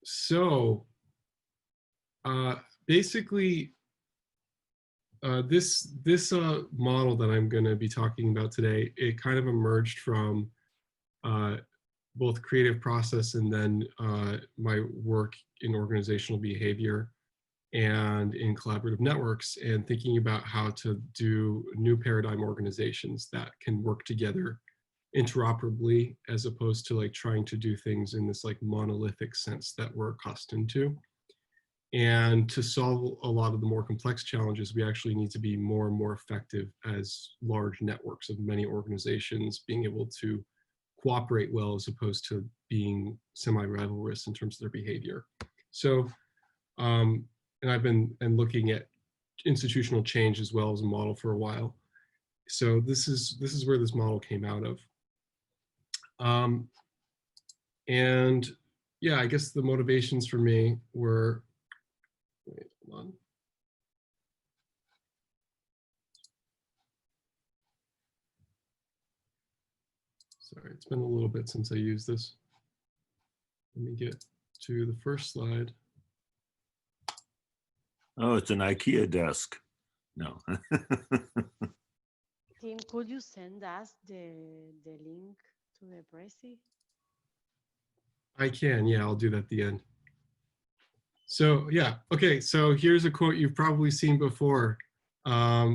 So uh, basically, this model that I'm going to be talking about today, it kind of emerged from uh, both creative process and then my work in organizational behavior and in collaborative networks, and thinking about how to do new paradigm organizations that can work together interoperably, as opposed to like trying to do things in this like monolithic sense that we're accustomed to. And to solve a lot of the more complex challenges, we actually need to be more and more effective as large networks of many organizations being able to cooperate well, as opposed to being semi-rivalrous in terms of their behavior. So, and I've been looking at institutional change as well as a model for a while. So this is where this model came out of. Um, and yeah, I guess the motivations for me were, wait, hold on. Sorry, it's been a little bit since I used this. Let me get to the first slide. Oh, it's an IKEA desk. No. Tim, could you send us the link to the Prezi? I can, yeah, I'll do that at the end. So yeah, okay, so here's a quote you've probably seen before,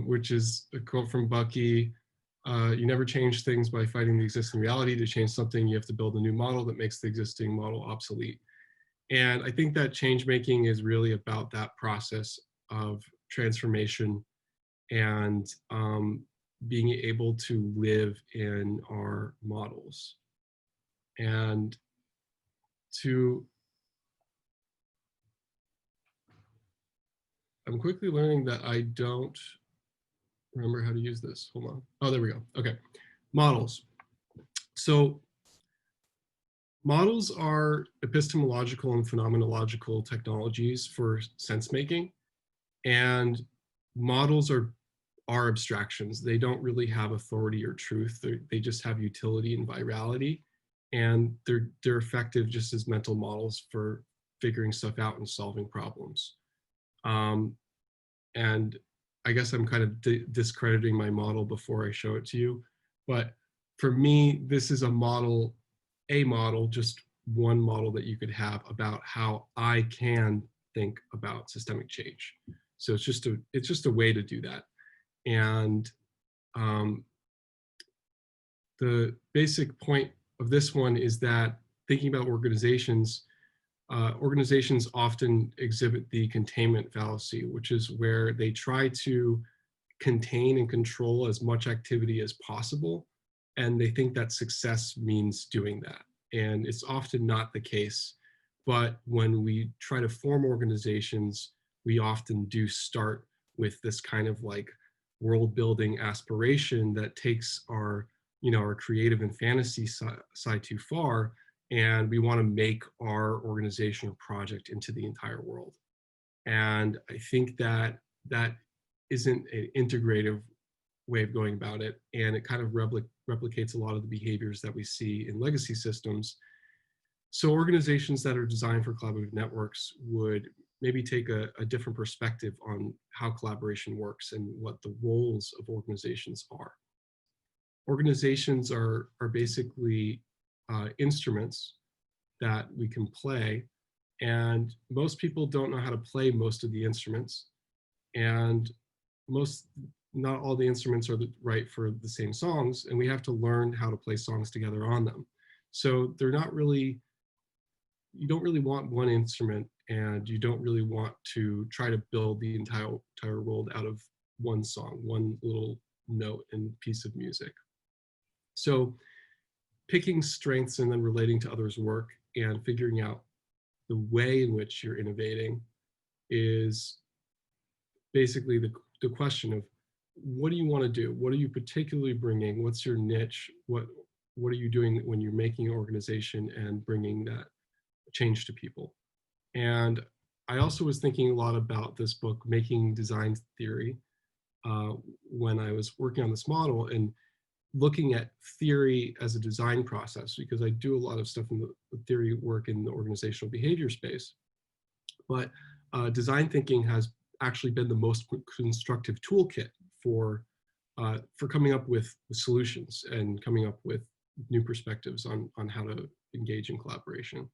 which is a quote from Bucky. You never change things by fighting the existing reality. To change something, you have to build a new model that makes the existing model obsolete. And I think that change making is really about that process of transformation and being able to live in our models. And I'm quickly learning that I don't remember how to use this. Hold on. Oh, there we go. Okay. Models. So models are epistemological and phenomenological technologies for sense making. And models are abstractions. They don't really have authority or truth. They just have utility and virality. And they're effective just as mental models for figuring stuff out and solving problems. And I guess I'm kind of discrediting my model before I show it to you. But for me, this is a model, just one model that you could have about how I can think about systemic change. So it's just a way to do that. And the basic point of this one is that thinking about organizations, organizations often exhibit the containment fallacy, which is where they try to contain and control as much activity as possible. And they think that success means doing that. And it's often not the case. But when we try to form organizations, we often do start with this kind of like world building aspiration that takes our, our creative and fantasy side too far. And we want to make our organization or project into the entire world. And I think that that isn't an integrative way of going about it. And it kind of replicates a lot of the behaviors that we see in legacy systems. So organizations that are designed for collaborative networks would maybe take a different perspective on how collaboration works and what the roles of organizations are. Organizations are basically instruments that we can play, and most people don't know how to play most of the instruments, and not all the instruments are right for the same songs, and we have to learn how to play songs together on them. So they're not really, you don't really want one instrument, and you don't really want to try to build the entire world out of one song, one little note and piece of music. So picking strengths and then relating to others' work and figuring out the way in which you're innovating is basically the question of, what do you want to do? What are you particularly bringing? What's your niche? What are you doing when you're making an organization and bringing that change to people? And I also was thinking a lot about this book, Making Design Theory, when I was working on this model. And looking at theory as a design process, because I do a lot of stuff in the theory work in the organizational behavior space. But design thinking has actually been the most constructive toolkit for coming up with solutions and coming up with new perspectives on how to engage in collaboration.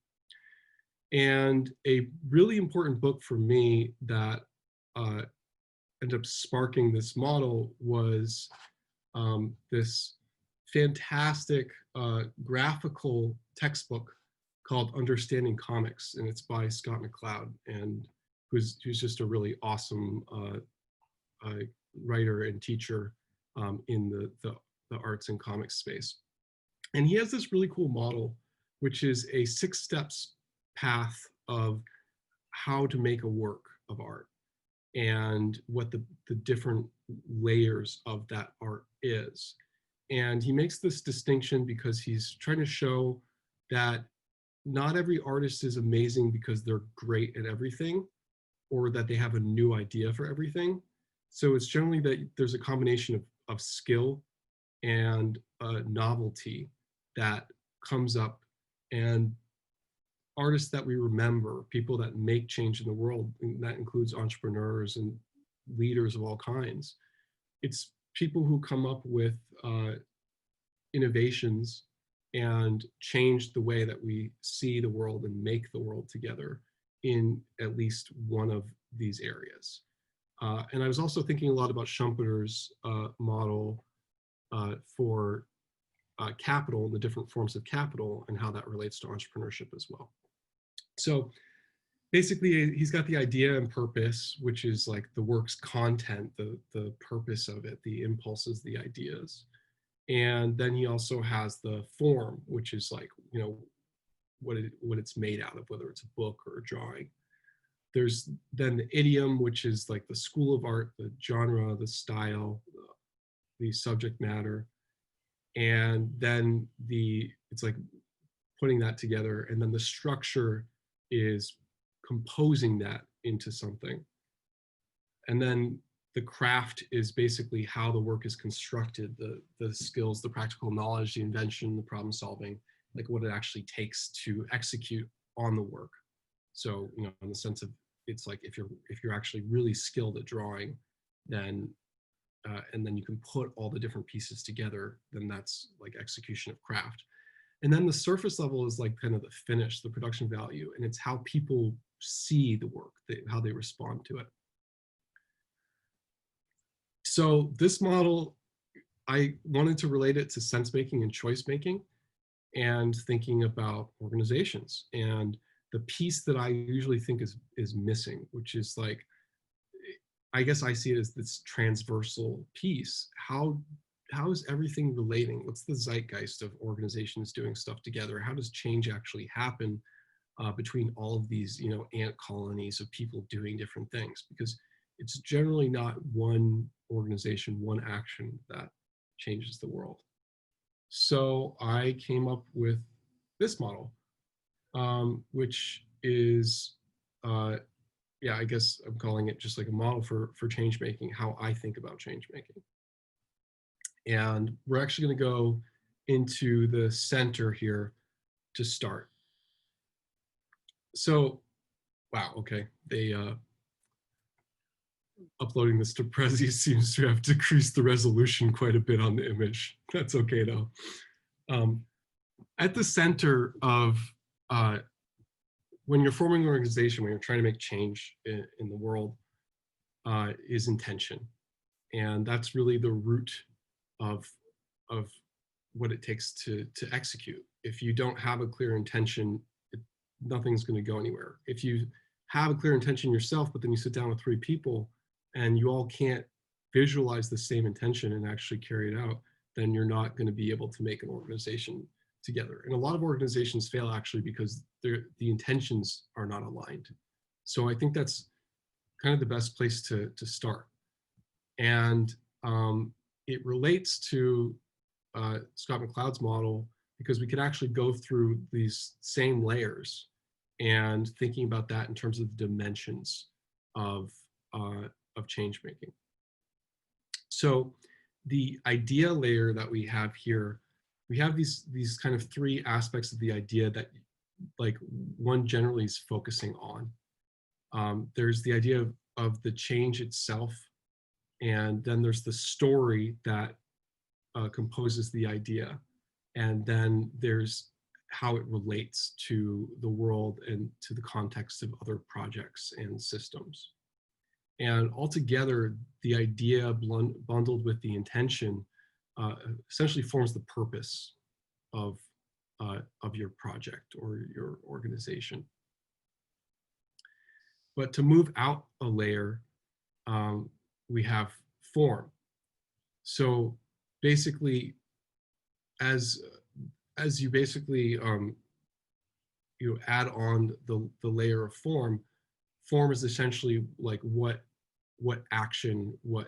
And a really important book for me that ended up sparking this model was this fantastic graphical textbook called Understanding Comics, and it's by Scott McCloud, and who's just a really awesome writer and teacher in the arts and comics space. And he has this really cool model, which is a 6 steps path of how to make a work of art and what the different layers of that art is. And he makes this distinction because he's trying to show that not every artist is amazing because they're great at everything or that they have a new idea for everything. So it's generally that there's a combination of skill and novelty that comes up, and artists that we remember, people that make change in the world, and that includes entrepreneurs and leaders of all kinds. It's people who come up with innovations and change the way that we see the world and make the world together in at least one of these areas. And I was also thinking a lot about Schumpeter's model for capital, the different forms of capital, and how that relates to entrepreneurship as well. So basically, he's got the idea and purpose, which is like the work's content, the purpose of it, the impulses, the ideas. And then he also has the form, which is like, you know, what it's made out of, whether it's a book or a drawing. There's then the idiom, which is like the school of art, the genre, the style, the subject matter. And then it's like putting that together. And then the structure is composing that into something. And then the craft is basically how the work is constructed, the skills, the practical knowledge, the invention, the problem solving, like what it actually takes to execute on the work. So, you know, in the sense of, it's like if you're actually really skilled at drawing, then and then you can put all the different pieces together, then that's like execution of craft. And then the surface level is like kind of the finish, the production value, and it's how people see the work, how they respond to it. So this model, I wanted to relate it to sense making and choice making and thinking about organizations. And the piece that I usually think is missing, which is like, I guess I see it as this transversal piece. How is everything relating? What's the zeitgeist of organizations doing stuff together? How does change actually happen between all of these, you know, ant colonies of people doing different things? Because it's generally not one organization, one action that changes the world. So I came up with this model, which is, yeah, I guess I'm calling it just like a model for change making, how I think about change making. And we're actually going to go into the center here to start. So, wow, okay, they uploading this to Prezi seems to have decreased the resolution quite a bit on the image. That's okay though. At the center of when you're forming an organization, when you're trying to make change in the world, is intention. And that's really the root of what it takes to execute. If you don't have a clear intention, nothing's going to go anywhere. If you have a clear intention yourself, but then you sit down with 3 people and you all can't visualize the same intention and actually carry it out, then you're not going to be able to make an organization together. And a lot of organizations fail actually because the intentions are not aligned. So I think that's kind of the best place to start. And it relates to Scott McCloud's model because we could actually go through these same layers and thinking about that in terms of the dimensions of change making. So the idea layer that we have here, we have these kind of three aspects of the idea that like one generally is focusing on. There's the idea of the change itself, and then there's the story that composes the idea, and then there's how it relates to the world and to the context of other projects and systems. And altogether, the idea bundled with the intention essentially forms the purpose of your project or your organization. But to move out a layer, we have form. So basically, as you basically you add on the layer of form, form is essentially like what action, what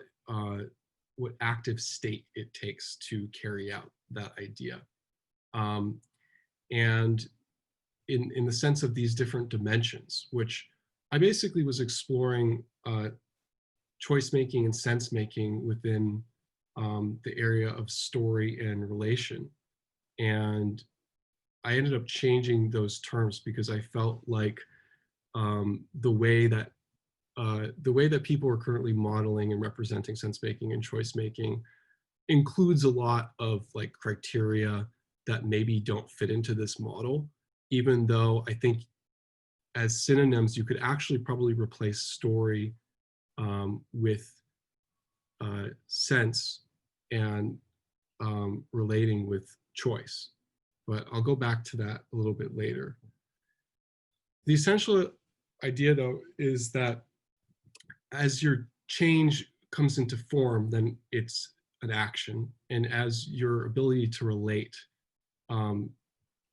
active state it takes to carry out that idea. And in the sense of these different dimensions, which I basically was exploring choice making and sense making within the area of story and relation. And I ended up changing those terms because I felt like the way that people are currently modeling and representing sense making and choice making includes a lot of like criteria that maybe don't fit into this model, even though I think as synonyms, you could actually probably replace story with sense and relating with choice. But I'll go back to that a little bit later. The essential idea, though, is that as your change comes into form, then it's an action. And as your ability to relate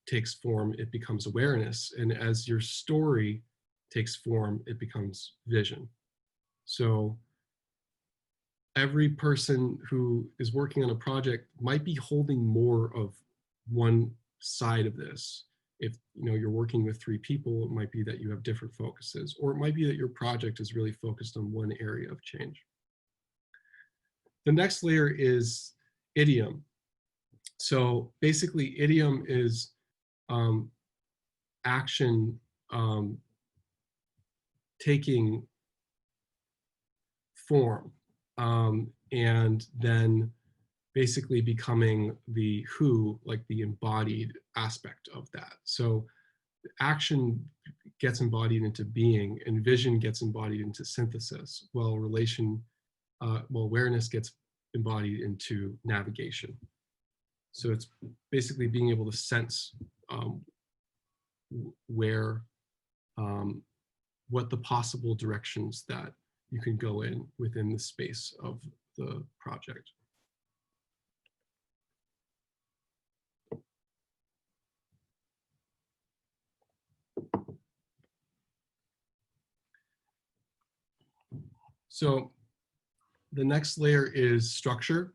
takes form, it becomes awareness. And as your story takes form, it becomes vision. So every person who is working on a project might be holding more of one side of this. If you're working with 3 people, it might be that you have different focuses, or it might be that your project is really focused on one area of change. The next layer is idiom. So basically, idiom is action taking form and then basically becoming the who, like the embodied aspect of that. So action gets embodied into being, and vision gets embodied into synthesis, while awareness gets embodied into navigation. So it's basically being able to sense what the possible directions that you can go in within the space of the project. So the next layer is structure,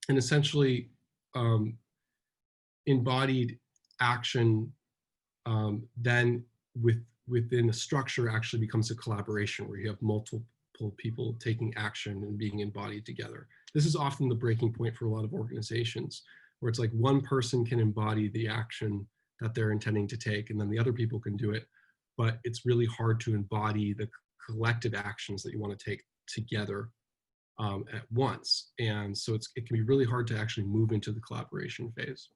and essentially embodied action then within a structure actually becomes a collaboration where you have multiple people taking action and being embodied together. This is often the breaking point for a lot of organizations, where it's like one person can embody the action that they're intending to take, and then the other people can do it, but it's really hard to embody the collective actions that you want to take together at once. And so it can be really hard to actually move into the collaboration phase.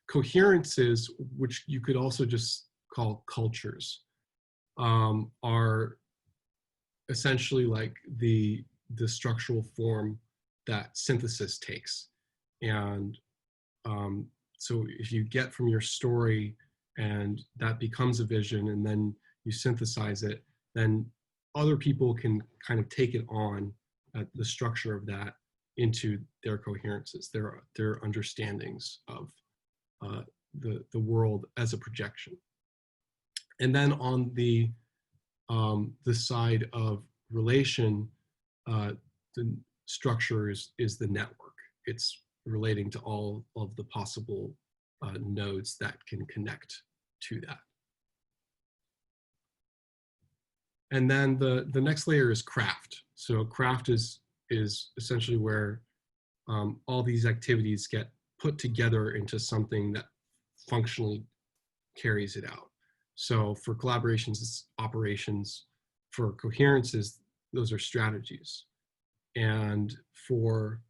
Coherences, which you could also just call cultures, are essentially like the structural form that synthesis takes. And so if you get from your story and that becomes a vision, and then you synthesize it, then other people can kind of take it on the structure of that into their coherences, their understandings of the world as a projection. And then on the side of relation, the structure is the network. It's relating to all of the possible nodes that can connect to that. And then the next layer is craft. So craft is is essentially where all these activities get put together into something that functionally carries it out. So for collaborations, it's operations. For coherences, those are strategies. And for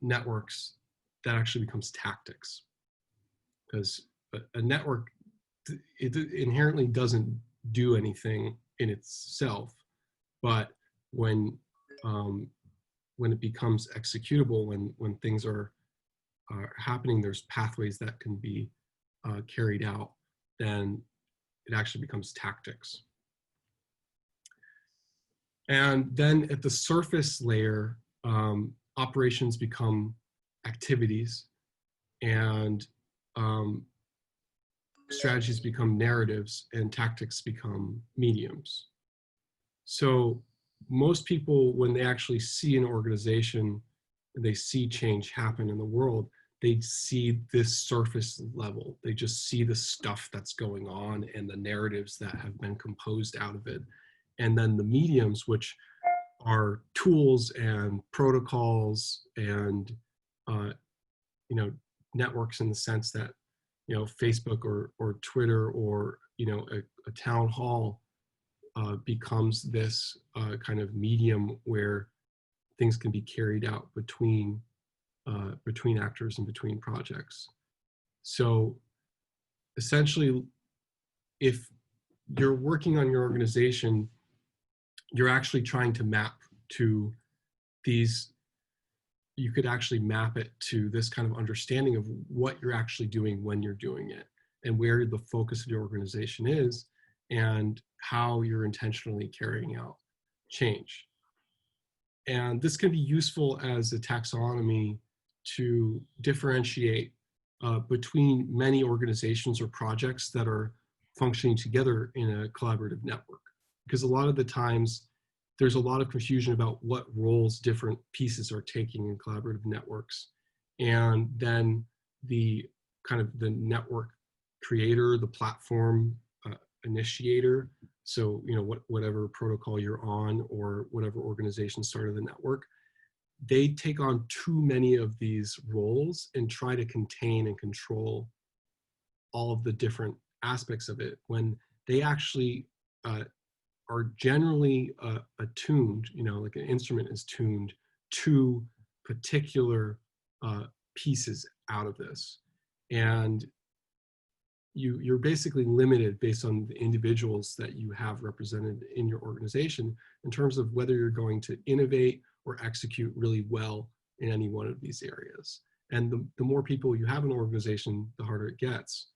networks, that actually becomes tactics. Because a network, it inherently doesn't do anything in itself, but when it becomes executable, when things are happening, there's pathways that can be carried out, then it actually becomes tactics. And then at the surface layer, operations become activities, and strategies become narratives, and tactics become mediums. So most people, when they actually see an organization, they see change happen in the world, they see this surface level. They just see the stuff that's going on and the narratives that have been composed out of it. And then the mediums, which are tools and protocols and networks, in the sense that Facebook or Twitter or a town hall becomes this kind of medium where things can be carried out between actors and between projects. So essentially, if you're working on your organization, you're actually trying to map to these, you could actually map it to this kind of understanding of what you're actually doing when you're doing it, and where the focus of your organization is, and how you're intentionally carrying out change. And this can be useful as a taxonomy to differentiate between many organizations or projects that are functioning together in a collaborative network. Because a lot of the times, there's a lot of confusion about what roles different pieces are taking in collaborative networks. And then the kind of the network creator, the platform initiator, so whatever protocol you're on or whatever organization started the network, they take on too many of these roles and try to contain and control all of the different aspects of it, when they actually are generally attuned, like an instrument is tuned to particular pieces out of this. And you're basically limited based on the individuals that you have represented in your organization in terms of whether you're going to innovate or execute really well in any one of these areas. And the more people you have in an organization, the harder it gets.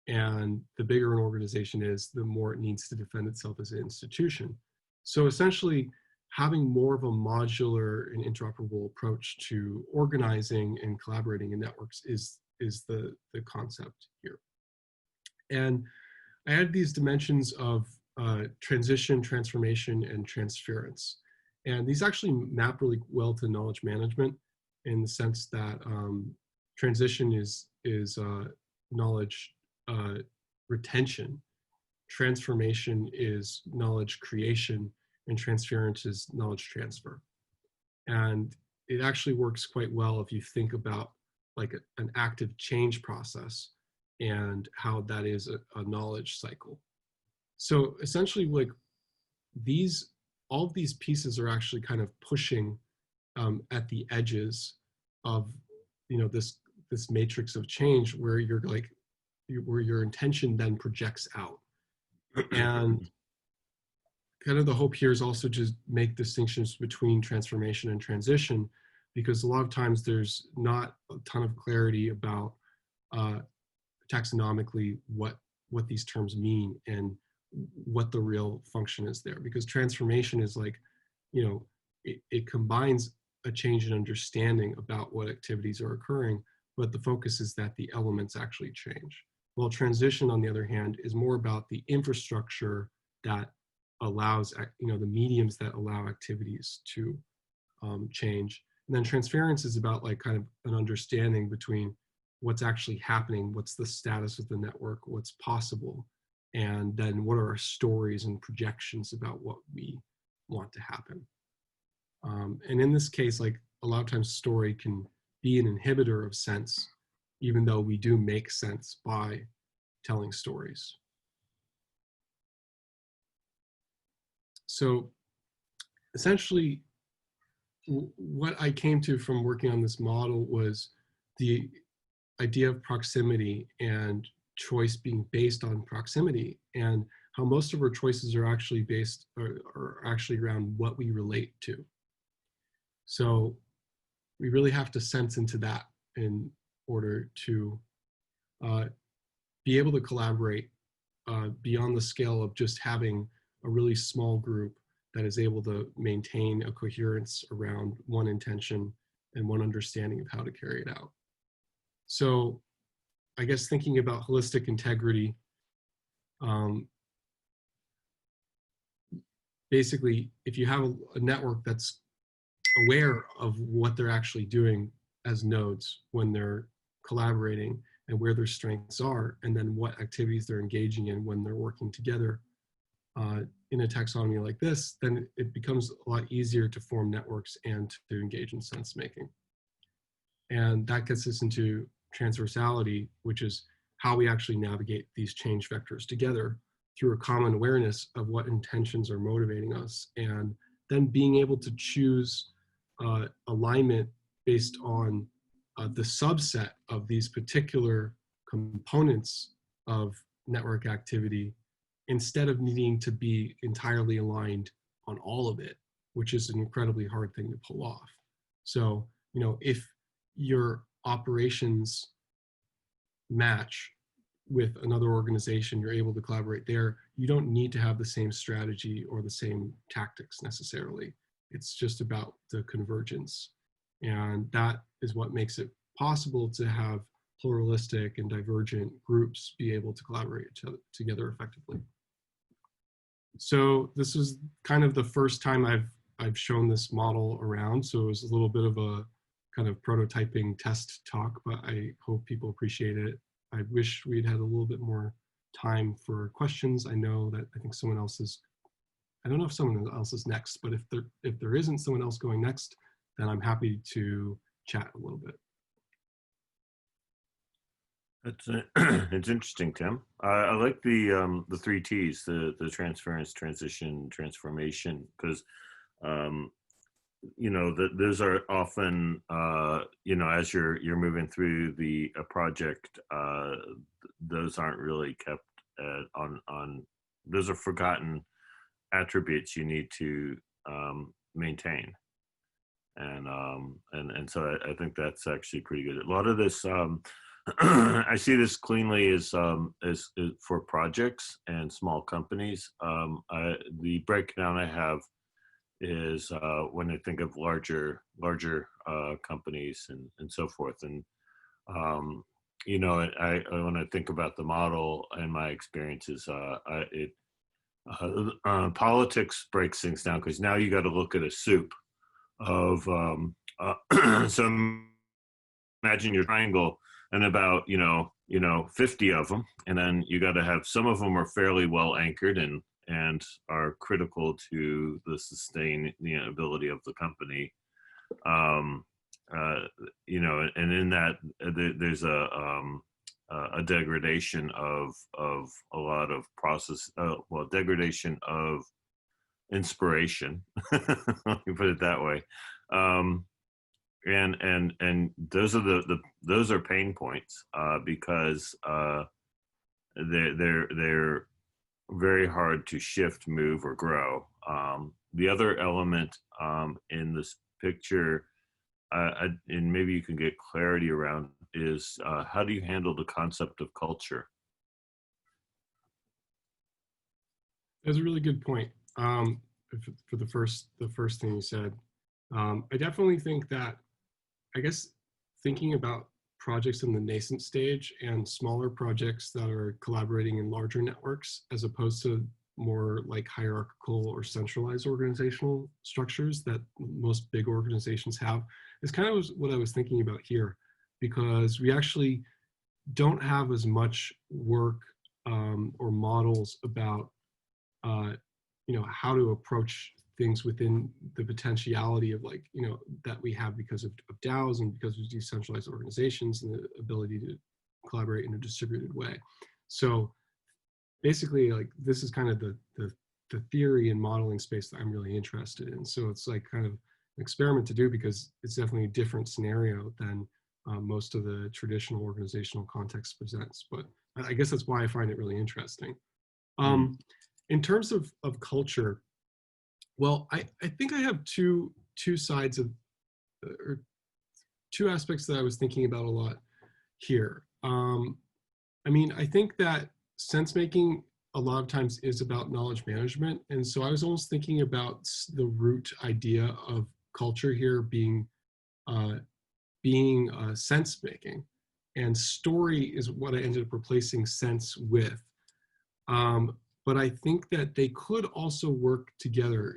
And the bigger an organization is, the more it needs to defend itself as an institution. So essentially, having more of a modular and interoperable approach to organizing and collaborating in networks is the concept here. And I add these dimensions of transition, transformation, and transference. And these actually map really well to knowledge management, in the sense that transition is knowledge retention, transformation is knowledge creation, and transference is knowledge transfer. And it actually works quite well if you think about like an active change process and how that is a knowledge cycle. So essentially, like all of these pieces are actually kind of pushing at the edges of this matrix of change, where you're like, where your intention then projects out. And kind of the hope here is also just make distinctions between transformation and transition, because a lot of times there's not a ton of clarity about taxonomically what these terms mean and what the real function is there. Because transformation is like, it combines a change in understanding about what activities are occurring, but the focus is that the elements actually change. While transition, on the other hand, is more about the infrastructure that allows, the mediums that allow activities to change. And then transference is about like kind of an understanding between what's actually happening, what's the status of the network, what's possible, and then what are our stories and projections about what we want to happen. And in this case, like a lot of times story can be an inhibitor of sense, even though we do make sense by telling stories. So essentially, what I came to from working on this model was the idea of proximity and choice being based on proximity, and how most of our choices are actually based are actually around what we relate to. So we really have to sense into that in order to be able to collaborate beyond the scale of just having a really small group that is able to maintain a coherence around one intention and one understanding of how to carry it out. So I guess thinking about holistic integrity, basically, if you have a network that's aware of what they're actually doing as nodes when they're collaborating and where their strengths are, and then what activities they're engaging in when they're working together in a taxonomy like this, then it becomes a lot easier to form networks and to engage in sense making. And that gets us into transversality, which is how we actually navigate these change vectors together through a common awareness of what intentions are motivating us, and then being able to choose alignment based on the subset of these particular components of network activity, instead of needing to be entirely aligned on all of it, which is an incredibly hard thing to pull off. So, you know, if your operations match with another organization, you're able to collaborate there, you don't need to have the same strategy or the same tactics necessarily. It's just about the convergence. And that is what makes it possible to have pluralistic and divergent groups be able to collaborate together effectively. So this is kind of the first time I've shown this model around. So it was a little bit of a kind of prototyping test talk, but I hope people appreciate it. I wish we'd had a little bit more time for questions. I know that I think someone else is, I don't know if someone else is next, but if there isn't someone else going next, then I'm happy to chat a little bit. It's interesting, Tim. I like the 3 T's, the transference, transition, transformation, because you know, those are often you know, as you're moving through the project, those aren't really kept on. Those are forgotten attributes you need to maintain, and so I think that's actually pretty good. A lot of this. I see this cleanly as for projects and small companies. The breakdown I have is when I think of larger companies and so forth. And you know, I when I think about the model and my experiences, politics breaks things down, because now you got to look at a soup of so imagine your triangle and about, you know, 50 of them. And then you got to have, some of them are fairly well anchored and are critical to the sustainability of the company. You know, and in that there's a degradation of a lot of process, well, degradation of inspiration, let me put it that way. And those are those are pain points, because they're very hard to shift, move, or grow. The other element in this picture, and maybe you can get clarity around, is how do you handle the concept of culture? That's a really good point. For the first thing you said, I definitely think that, I guess, thinking about projects in the nascent stage and smaller projects that are collaborating in larger networks, as opposed to more like hierarchical or centralized organizational structures that most big organizations have, is kind of what I was thinking about here, because we actually don't have as much work or models about you know, how to approach things within the potentiality of like, you know, that we have because of DAOs and because of decentralized organizations and the ability to collaborate in a distributed way. So basically, like, this is kind of the theory and modeling space that I'm really interested in. So it's like kind of an experiment to do because it's definitely a different scenario than most of the traditional organizational context presents. But I guess that's why I find it really interesting. In terms of culture, well, I think I have two sides of, or two aspects that I was thinking about a lot here. I mean, I think that sense making a lot of times is about knowledge management. And so I was almost thinking about the root idea of culture here being sense making. And story is what I ended up replacing sense with. But I think that they could also work together,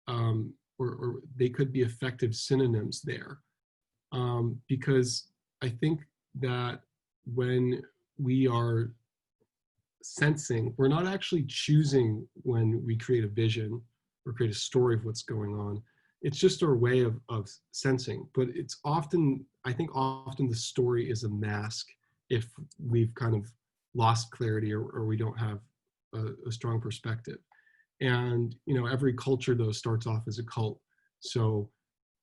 or they could be effective synonyms there. Because I think that when we are sensing, we're not actually choosing when we create a vision or create a story of what's going on. It's just our way of sensing. But it's often, I think often the story is a mask if we've kind of lost clarity or we don't have a strong perspective. And, you know, every culture though starts off as a cult. So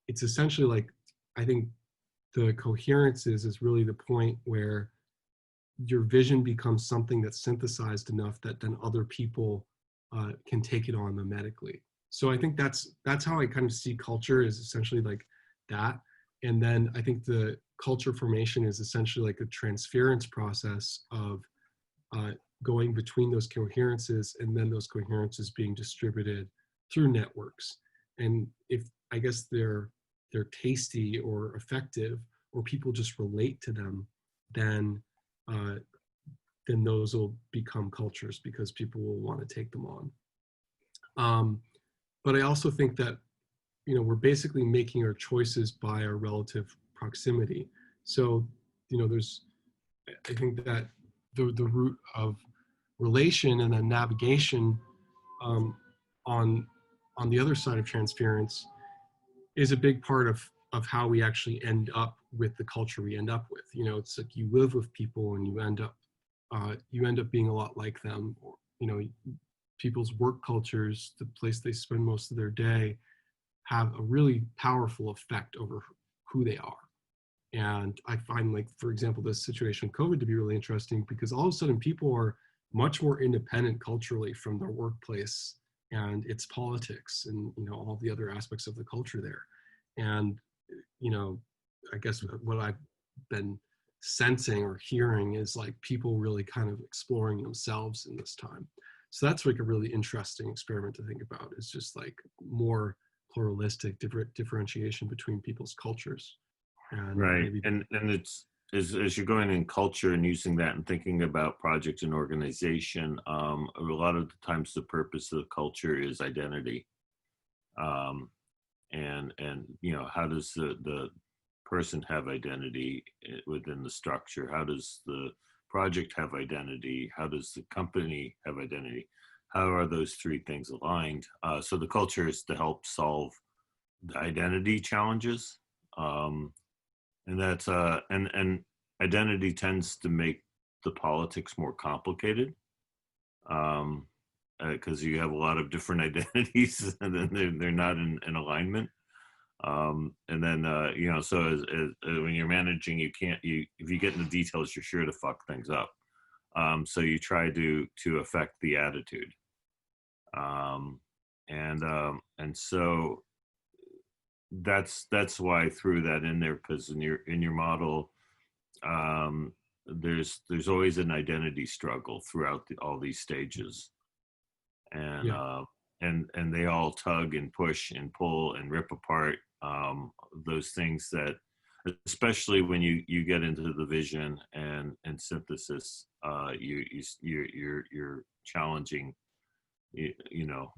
it's essentially like, I think the coherence is really the point where your vision becomes something that's synthesized enough that then other people can take it on mimetically. So I think that's how I kind of see culture, is essentially like that. And then I think the culture formation is essentially like a transference process of going between those coherences, and then those coherences being distributed through networks. And if, I guess, they're tasty or effective, or people just relate to them, then those will become cultures because people will want to take them on. But I also think that, you know, we're basically making our choices by our relative proximity. So, you know, I think that the root of relation and then navigation on the other side of transference is a big part of how we actually end up with the culture we end up with. You know, it's like you live with people and you end up being a lot like them. Or, you know, people's work cultures, the place they spend most of their day, have a really powerful effect over who they are. And I find, like, for example, this situation of COVID to be really interesting because all of a sudden people are much more independent culturally from their workplace and its politics and, you know, all the other aspects of the culture there. And, you know, I guess what I've been sensing or hearing is like people really kind of exploring themselves in this time. So that's like a really interesting experiment to think about, is just like more pluralistic differentiation between people's cultures. And Right. maybe, And it's, as you're going in culture and using that and thinking about project and organization, a lot of the times the purpose of culture is identity. And you know, how does the person have identity within the structure? How does the project have identity? How does the company have identity? How are those three things aligned? So the culture is to help solve the identity challenges. And that's and identity tends to make the politics more complicated, because you have a lot of different identities and then they're not in alignment. And then you know, so as when you're managing, you can't, if you get in the details, you're sure to fuck things up. So you try to affect the attitude, and so that's why I threw that in there, because in your model, there's always an identity struggle throughout all these stages, and yeah. And they all tug and push and pull and rip apart those things that, especially when you get into the vision and synthesis, you're challenging, you know,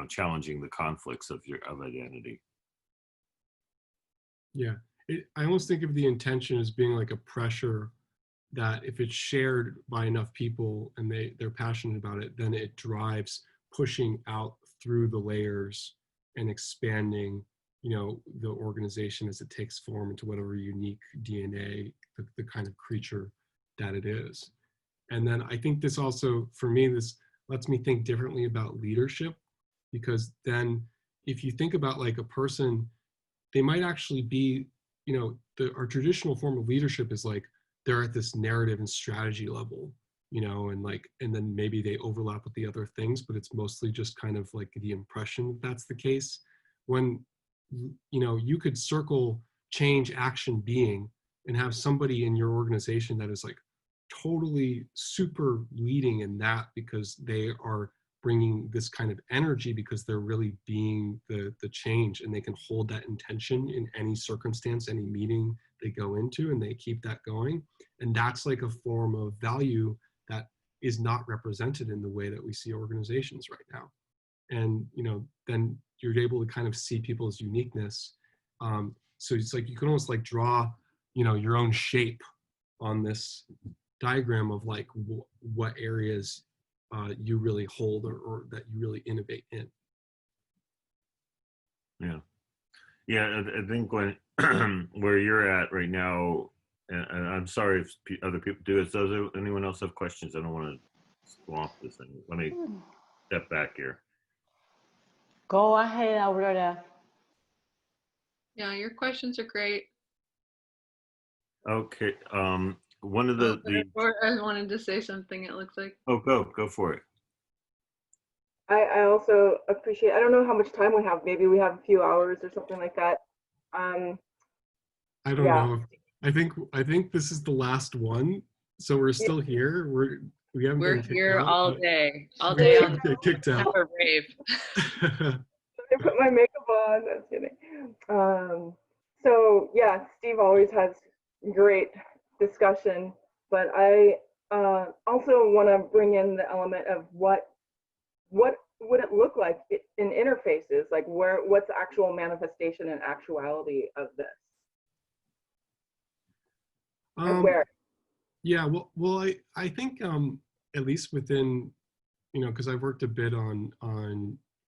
challenging the conflicts of identity. Yeah, I almost think of the intention as being like a pressure that if it's shared by enough people and they're passionate about it, then it drives pushing out through the layers and expanding, you know, the organization as it takes form into whatever unique DNA, the kind of creature that it is. And then I think this also, for me, this lets me think differently about leadership, because then if you think about like a person, they might actually be, you know, our traditional form of leadership is like they're at this narrative and strategy level, you know, and like, and then maybe they overlap with the other things, but it's mostly just kind of like the impression that that's the case. When, you know, you could circle change, action, being, and have somebody in your organization that is like totally super leading in that, because they are bringing this kind of energy, because they're really being the change, and they can hold that intention in any circumstance, any meeting they go into, and they keep that going. And that's like a form of value that is not represented in the way that we see organizations right now. And, you know, then you're able to kind of see people's uniqueness. So it's like you can almost like draw, you know, your own shape on this diagram of like what areas you really hold, or that you really innovate in. Yeah. Yeah, I think when where you're at right now, and I'm sorry if other people do it. Does anyone else have questions? I don't want to swamp this thing. Let me step back here. Go ahead, Aurora. Yeah, your questions are great. Okay. One of the I wanted to say something, it looks like. oh, go for it. I also appreciate, I don't know how much time we have. Maybe we have a few hours or something like that. I don't know. I think this is the last one, so we're still here. We haven't We're been here all day, all we day. can't get kicked out. Have a rave. I put my makeup on. I'm kidding. So yeah, Steve always has great discussion, but I also want to bring in the element of what would it look like in interfaces, like what's the actual manifestation and actuality of this, and where? Yeah, well, I think at least within, you know, because I've worked a bit on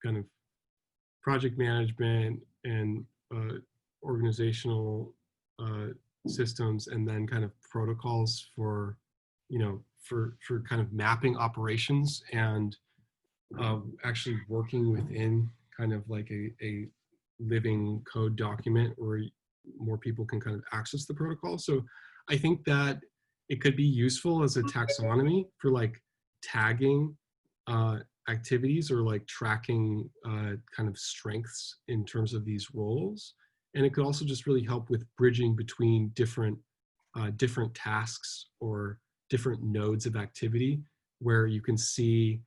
kind of project management and organizational systems, and then kind of protocols for, you know, for kind of mapping operations, and actually working within kind of like a living code document where more people can kind of access the protocol. So I think that it could be useful as a taxonomy for like tagging activities, or like tracking kind of strengths in terms of these roles. And it could also just really help with bridging between different tasks or different nodes of activity, where you can see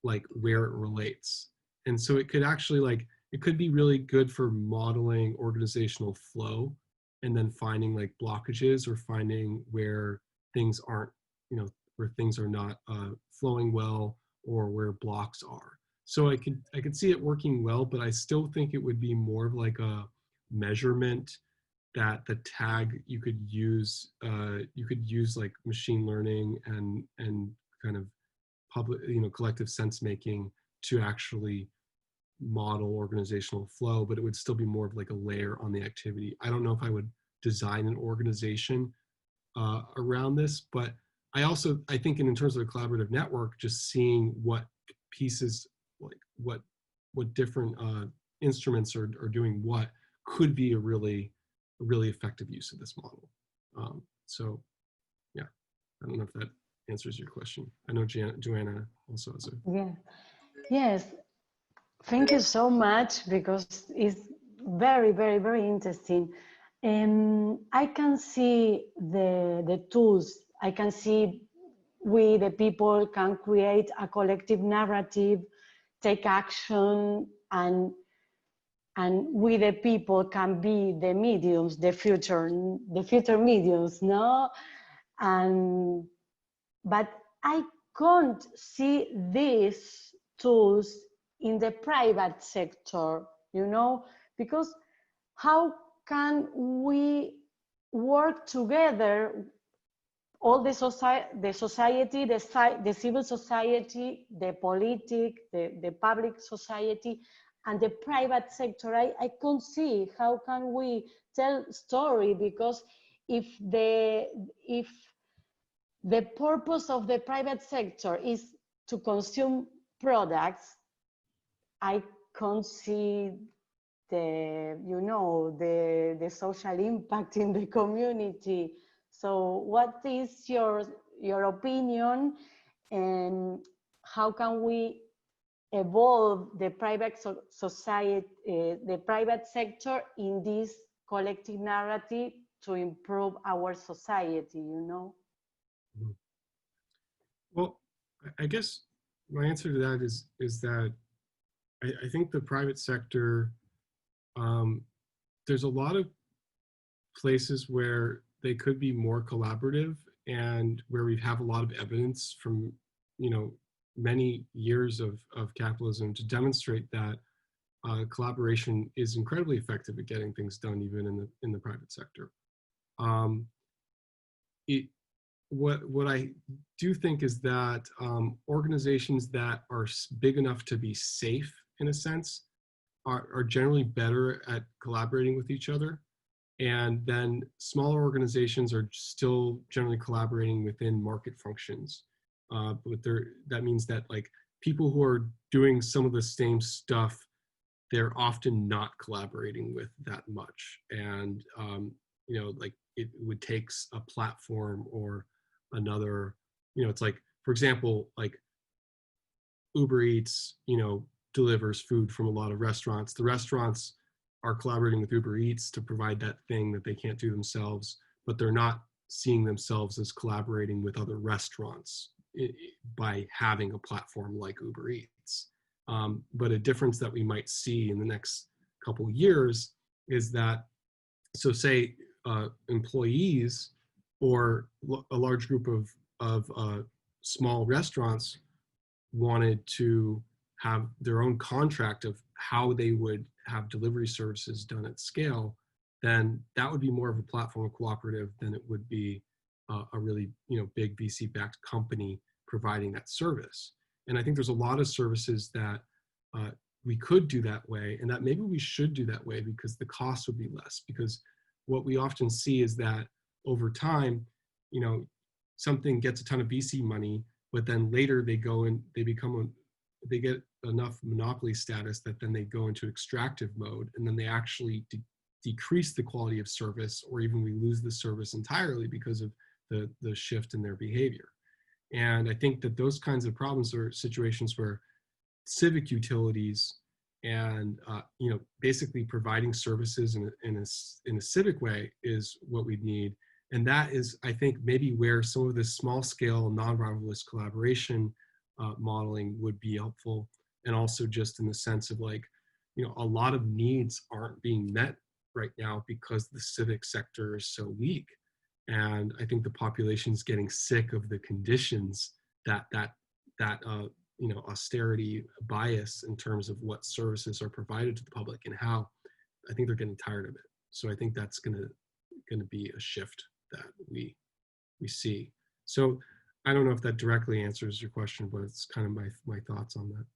like where it relates. And so it could actually like, it could be really good for modeling organizational flow, and then finding like blockages, or finding where things aren't, you know, where things are not flowing well, or where blocks are. So I could see it working well, but I still think it would be more of like a measurement that the tag you could use like machine learning and kind of public, you know, collective sense making to actually model organizational flow, but it would still be more of like a layer on the activity. I don't know if I would design an organization around this, but I think in terms of a collaborative network, just seeing what pieces, like what different instruments are doing what, could be a really effective use of this model. So yeah, I don't know if that answers your question. I know Joanna also has a. Yeah. Yes. Thank you so much, because it's very, very, very interesting. I can see the tools. I can see we, the people, can create a collective narrative, take action, and we, the people, can be the mediums, the future mediums, no? But I can't see these tools in the private sector, you know, because how can we work together, all the society, the civil society, the politic, the public society, and the private sector, I can't see how can we tell story, because if the purpose of the private sector is to consume products, I can't see the social impact in the community. So what is your opinion, and how can we evolve the private society, the private sector in this collective narrative to improve our society, Well, I guess my answer to that is that I think the private sector, there's a lot of places where they could be more collaborative, and where we have a lot of evidence from, many years of capitalism to demonstrate that collaboration is incredibly effective at getting things done, even in the private sector. What I do think is that organizations that are big enough to be safe, in a sense, are generally better at collaborating with each other. And then smaller organizations are still generally collaborating within market functions. But that means that, like, people who are doing some of the same stuff, they're often not collaborating with that much. And, like, it would take a platform or another, it's like, for example, like Uber Eats, delivers food from a lot of restaurants. The restaurants are collaborating with Uber Eats to provide that thing that they can't do themselves, but they're not seeing themselves as collaborating with other restaurants by having a platform like Uber Eats. But a difference that we might see in the next couple of years is that, so say employees or a large group of small restaurants wanted to have their own contract of how they would have delivery services done at scale, then that would be more of a platform cooperative than it would be a really big VC-backed company providing that service. And I think there's a lot of services that we could do that way, and that maybe we should do that way, because the cost would be less. Because what we often see is that over time, something gets a ton of VC money, but then later they go and they get enough monopoly status that then they go into extractive mode, and then they actually decrease the quality of service, or even we lose the service entirely because of the shift in their behavior. And I think that those kinds of problems are situations where civic utilities and basically providing services in a civic way is what we need. And that is, I think, maybe where some of this small scale non-rivalrous collaboration modeling would be helpful. And also just in the sense of, like, a lot of needs aren't being met right now because the civic sector is so weak. And I think the population is getting sick of the conditions that austerity bias in terms of what services are provided to the public and how. I think they're getting tired of it. So I think that's gonna be a shift that we see. So I don't know if that directly answers your question, but it's kind of my thoughts on that.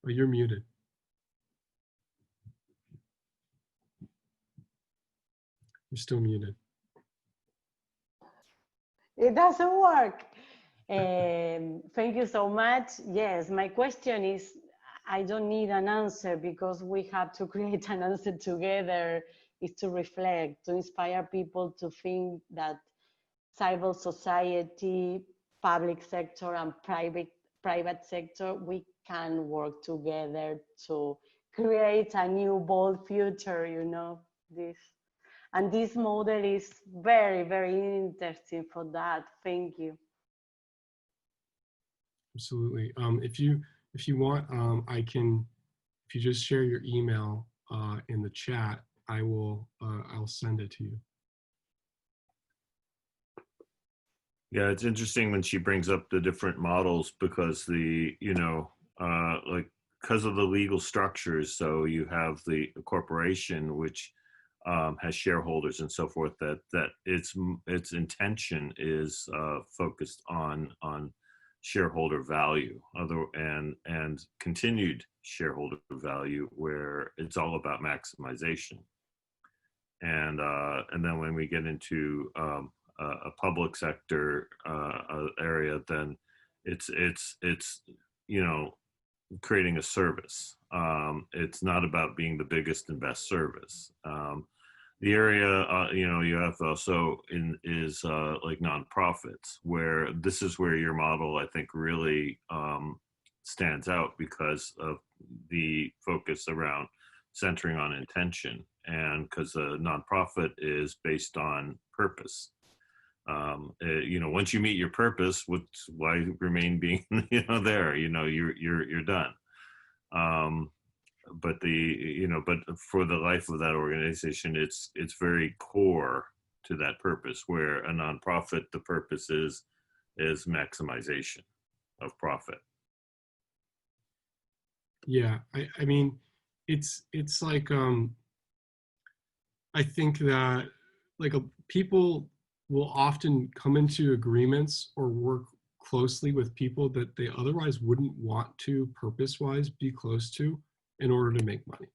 Oh, you're muted. You're still muted. It doesn't work. Thank you so much. Yes, my question is, I don't need an answer because we have to create an answer together, is to reflect, to inspire people to think that civil society, public sector, and private sector, we can work together to create a new bold future, this. And this model is very, very interesting for that. Thank you. Absolutely. If you want, I can, if you just share your email in the chat, I'll send it to you. Yeah, it's interesting when she brings up the different models, because because of the legal structures. So you have the corporation, which has shareholders and so forth, that its intention is focused on shareholder value, and continued shareholder value, where it's all about maximization. And then when we get into a public sector area, then it's creating a service. It's not about being the biggest and best service. The area you have also is like nonprofits, where this is where your model, I think, really stands out because of the focus around centering on intention, and because a nonprofit is based on purpose. Once you meet your purpose, why remain being there? You're done. But for the life of that organization, it's very core to that purpose. Where a nonprofit, the purpose is maximization of profit. Yeah, I mean, it's like I think that like people will often come into agreements or work closely with people that they otherwise wouldn't want to purpose-wise be close to in order to make money.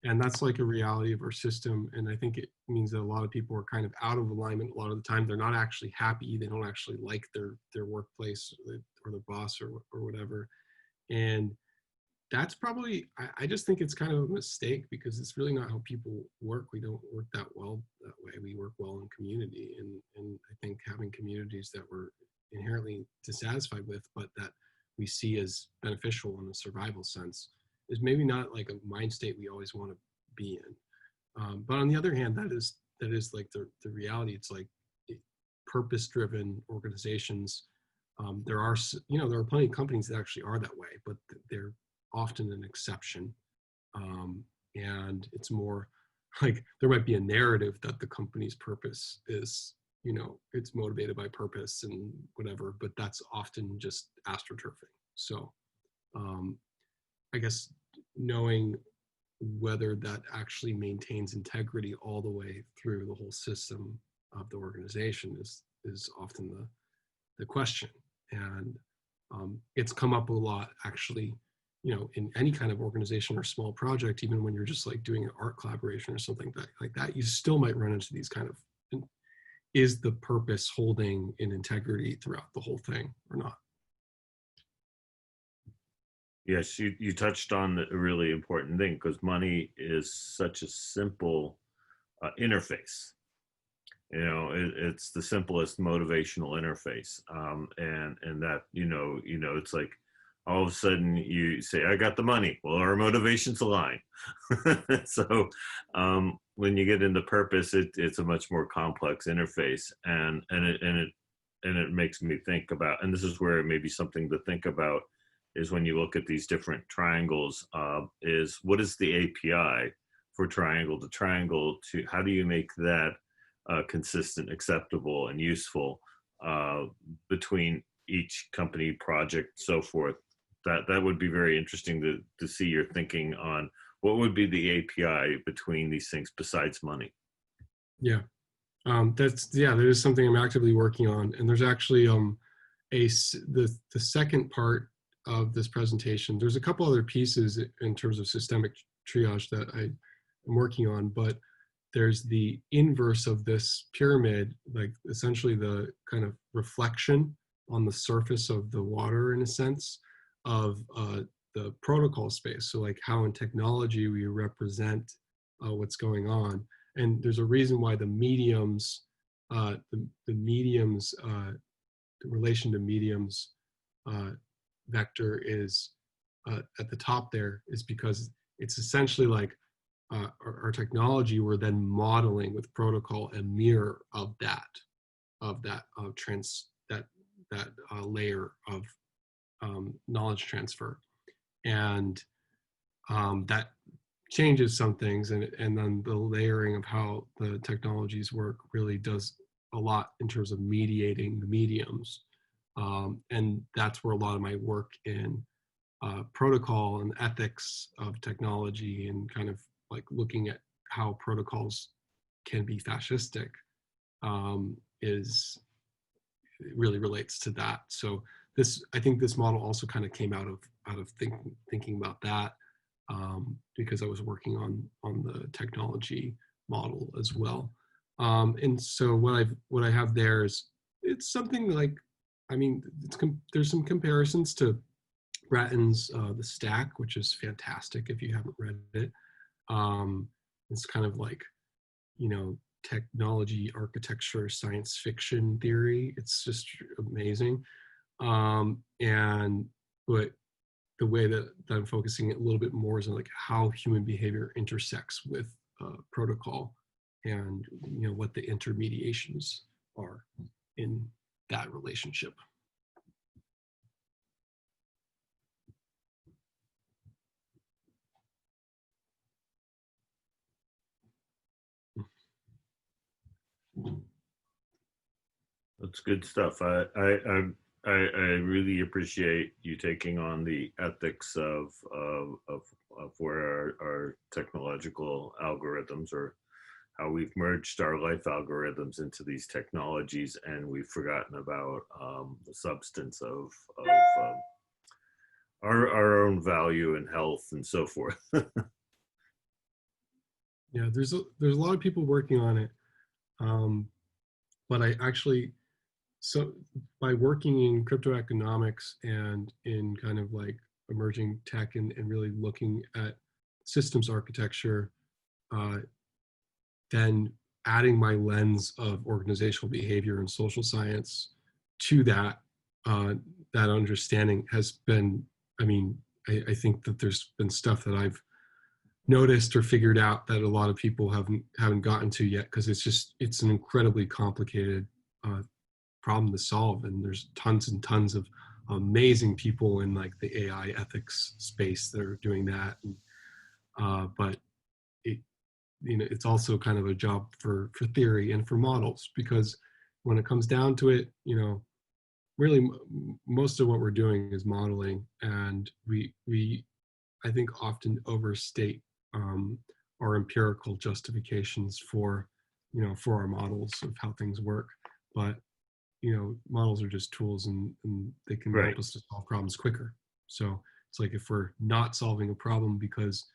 And that's like a reality of our system. And I think it means that a lot of people are kind of out of alignment a lot of the time. They're not actually happy. They don't actually like their workplace or their boss or whatever. And that's probably, I just think it's kind of a mistake, because it's really not how people work. We don't work that well that way. We work well in community. And I think having communities that we're inherently dissatisfied with, but that we see as beneficial in a survival sense, is maybe not like a mind state we always want to be in. But on the other hand, that is like the reality. It's like purpose-driven organizations. There are plenty of companies that actually are that way, but they're often an exception. And it's more like there might be a narrative that the company's purpose is, it's motivated by purpose and whatever, but that's often just astroturfing. So I guess knowing whether that actually maintains integrity all the way through the whole system of the organization is often the question. And it's come up a lot, actually, in any kind of organization or small project. Even when you're just like doing an art collaboration or something like that, you still might run into these kind of, is the purpose holding in integrity throughout the whole thing or not? Yes, you touched on a really important thing, because money is such a simple interface. It's the simplest motivational interface, and that it's like all of a sudden you say, "I got the money." Well, our motivations align. So when you get into purpose, it's a much more complex interface, and it makes me think about, and this is where it may be something to think about, is when you look at these different triangles, is what is the API for triangle to triangle, to how do you make that consistent, acceptable, and useful between each company, project, so forth. That would be very interesting to see your thinking on what would be the API between these things besides money. Yeah, that is something I'm actively working on. And there's actually the second part of this presentation. There's a couple other pieces in terms of systemic triage that I'm working on, but there's the inverse of this pyramid, like essentially the kind of reflection on the surface of the water, in a sense, of the protocol space. So like how in technology we represent what's going on. And there's a reason why the mediums, the relation to mediums vector is at the top there, is because it's essentially like our technology, we're then modeling with protocol a mirror of that layer of knowledge transfer. And that changes some things, and then the layering of how the technologies work really does a lot in terms of mediating the mediums. And that's where a lot of my work in protocol and ethics of technology, and kind of like looking at how protocols can be fascistic, is really relates to that. So I think this model also kind of came out of thinking about that, because I was working on the technology model as well. And so what I have there is, it's something like, I mean, there's some comparisons to Bratton's The Stack, which is fantastic if you haven't read it. It's kind of like, you know, technology, architecture, science fiction theory. It's just amazing. But the way that I'm focusing it a little bit more is on like how human behavior intersects with protocol, and you know what the intermediations are in that relationship. That's good stuff. I really appreciate you taking on the ethics of where our technological algorithms, or how we've merged our life algorithms into these technologies, and we've forgotten about the substance of our own value and health and so forth. Yeah, there's a lot of people working on it, but I actually, so by working in crypto economics and in kind of like emerging tech, and really looking at systems architecture, then adding my lens of organizational behavior and social science to that, that understanding has been, I mean, I think that there's been stuff that I've noticed or figured out that a lot of people haven't gotten to yet, because it's an incredibly complicated problem to solve, and there's tons and tons of amazing people in like the AI ethics space that are doing that, and, but it, you know, it's also kind of a job for theory and for models, because when it comes down to it, you know, really most of what we're doing is modeling, and we I think often overstate our empirical justifications for, you know, for our models of how things work. But you know, models are just tools, and they can Right. help us to solve problems quicker. So it's like, if we're not solving a problem because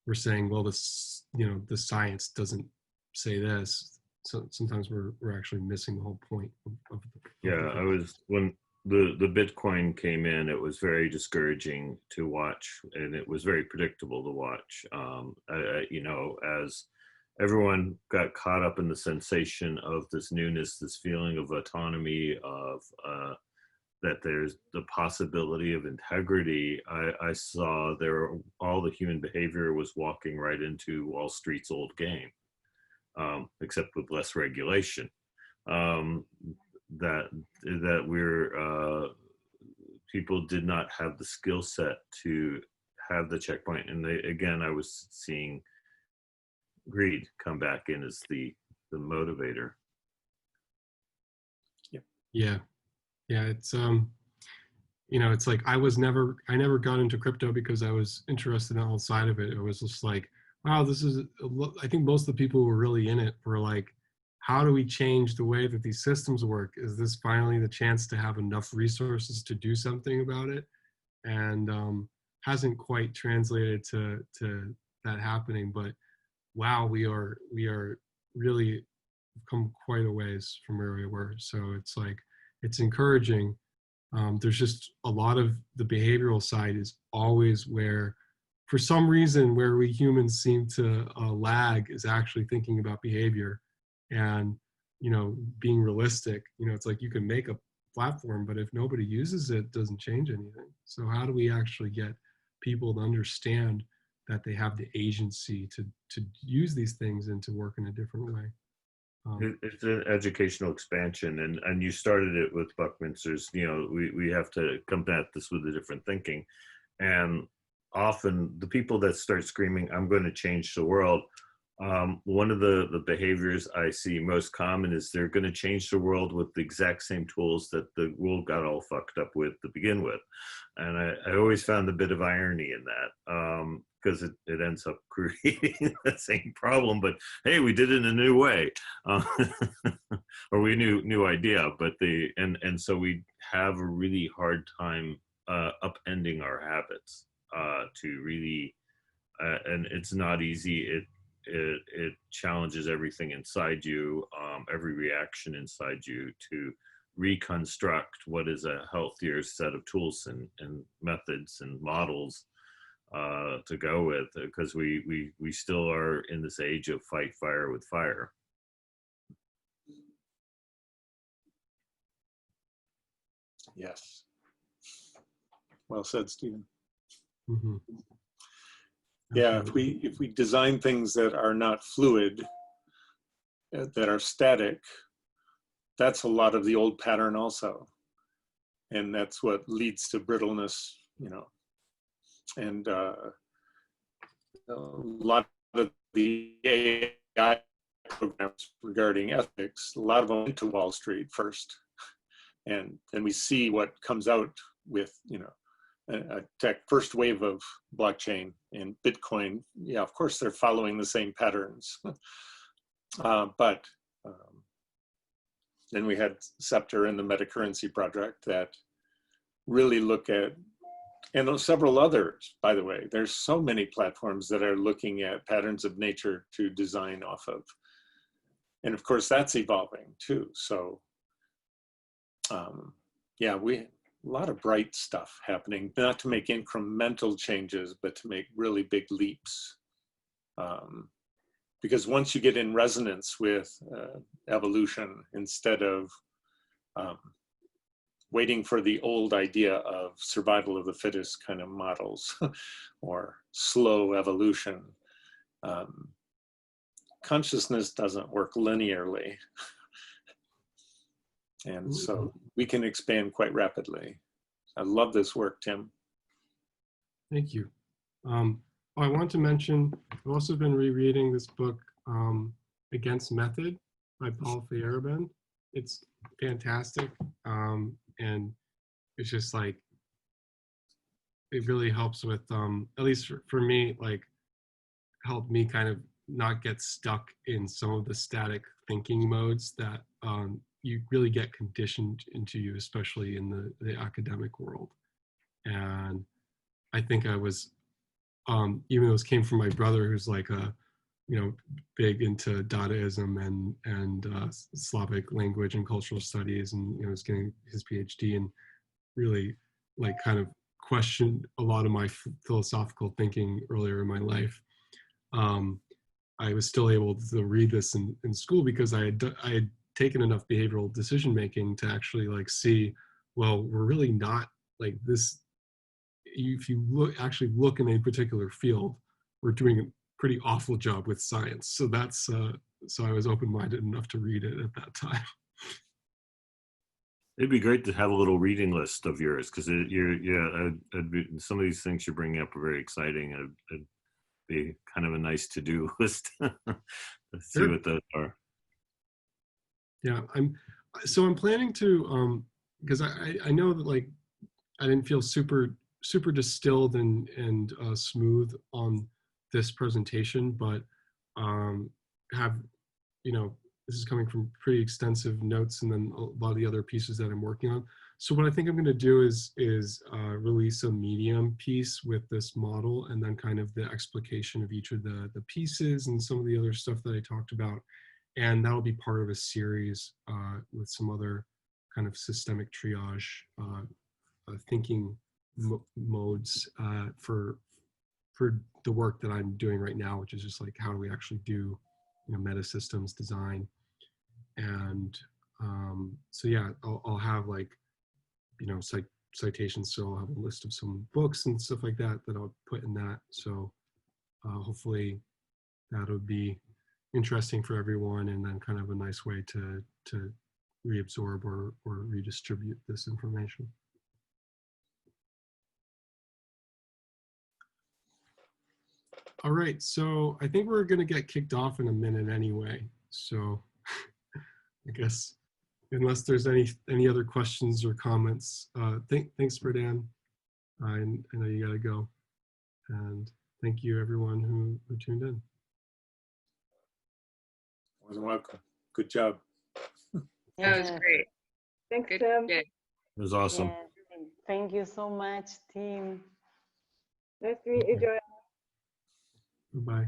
we're saying, well, this, you know, the science doesn't say this, so sometimes we're actually missing the whole point of the Yeah, I was, when the Bitcoin came in, it was very discouraging to watch, and it was very predictable to watch. You know, as everyone got caught up in the sensation of this newness, this feeling of autonomy, of that there's the possibility of integrity, I saw there, all the human behavior was walking right into Wall Street's old game, except with less regulation. That we're people did not have the skill set to have the checkpoint, and again, I was seeing greed come back in as the motivator. Yeah, it's you know, it's like I never got into crypto because I was interested in the whole side of it. It was just like, wow, this is, I think most of the people who were really in it were like, how do we change the way that these systems work? Is this finally the chance to have enough resources to do something about it? And hasn't quite translated to that happening. But wow, we are really come quite a ways from where we were. So it's like, it's encouraging. There's just a lot of the behavioral side is always where, for some reason, where we humans seem to lag is actually thinking about behavior and, you know, being realistic. You know, it's like you can make a platform, but if nobody uses it, it doesn't change anything. So how do we actually get people to understand that they have the agency to use these things and to work in a different way? It's an educational expansion, and you started it with Buckminster's, you know, we have to come at this with a different thinking. And often the people that start screaming, I'm going to change the world, one of the behaviors I see most common is they're going to change the world with the exact same tools that the world got all fucked up with to begin with. And I always found a bit of irony in that. because it ends up creating the same problem, but hey, we did it in a new way, or we new idea. But and so we have a really hard time upending our habits to really, and it's not easy. It challenges everything inside you, every reaction inside you, to reconstruct what is a healthier set of tools and methods and models to go with, because we still are in this age of fight fire with fire. Yes. Well said, Stephen. Mm-hmm. Yeah, if we design things that are not fluid, that are static, that's a lot of the old pattern also. And that's what leads to brittleness, you know. And a lot of the AI programs regarding ethics, a lot of them went to Wall Street first. And then we see what comes out with, you know, a tech first wave of blockchain and Bitcoin. Yeah, of course, they're following the same patterns. But then we had Scepter and the Metacurrency project that really look at, and several others, by the way. There's so many platforms that are looking at patterns of nature to design off of. And of course, that's evolving too. So yeah, a lot of bright stuff happening, not to make incremental changes, but to make really big leaps. Because once you get in resonance with evolution, instead of waiting for the old idea of survival of the fittest kind of models or slow evolution, consciousness doesn't work linearly. And so we can expand quite rapidly. I love this work, Tim. Thank you. I want to mention, I've also been rereading this book, Against Method by Paul Feyerabend. It's fantastic. And it's just like, it really helps with, at least for me, like helped me kind of not get stuck in some of the static thinking modes that you really get conditioned into you, especially in the academic world. And I think I was, even though this came from my brother, who's like a, you know, big into Dadaism and Slavic language and cultural studies, and you know, was getting his PhD and really like kind of questioned a lot of my philosophical thinking earlier in my life. I was still able to read this in school because I had taken enough behavioral decision making to actually like see, well, we're really not like this. If you actually look in a particular field, we're doing a pretty awful job with science. So that's so I was open-minded enough to read it at that time. It'd be great to have a little reading list of yours, because some of these things you're bringing up are very exciting. It'd be kind of a nice to-do list. Let's see what those are. Yeah, I'm planning to, because I know that like I didn't feel super distilled and smooth on this presentation, but have, you know, this is coming from pretty extensive notes and then a lot of the other pieces that I'm working on. So what I think I'm going to do is release a Medium piece with this model, and then kind of the explication of each of the pieces and some of the other stuff that I talked about. And that'll be part of a series with some other kind of systemic triage thinking modes for the work that I'm doing right now, which is just like, how do we actually do, you know, meta systems design. And so yeah, I'll have like, you know, citations. So I'll have a list of some books and stuff like that I'll put in that. So hopefully that'll be interesting for everyone, and then kind of a nice way to reabsorb or redistribute this information. All right, so I think we're going to get kicked off in a minute anyway. So I guess unless there's any other questions or comments, thanks, Berdan. I know you got to go. And thank you everyone who tuned in. You're welcome. Good job. That was Yes, great. Thanks, Good. Tim. Good. It was awesome. yes. Thank you so much, team. Nice to meet you, Joanne. Goodbye.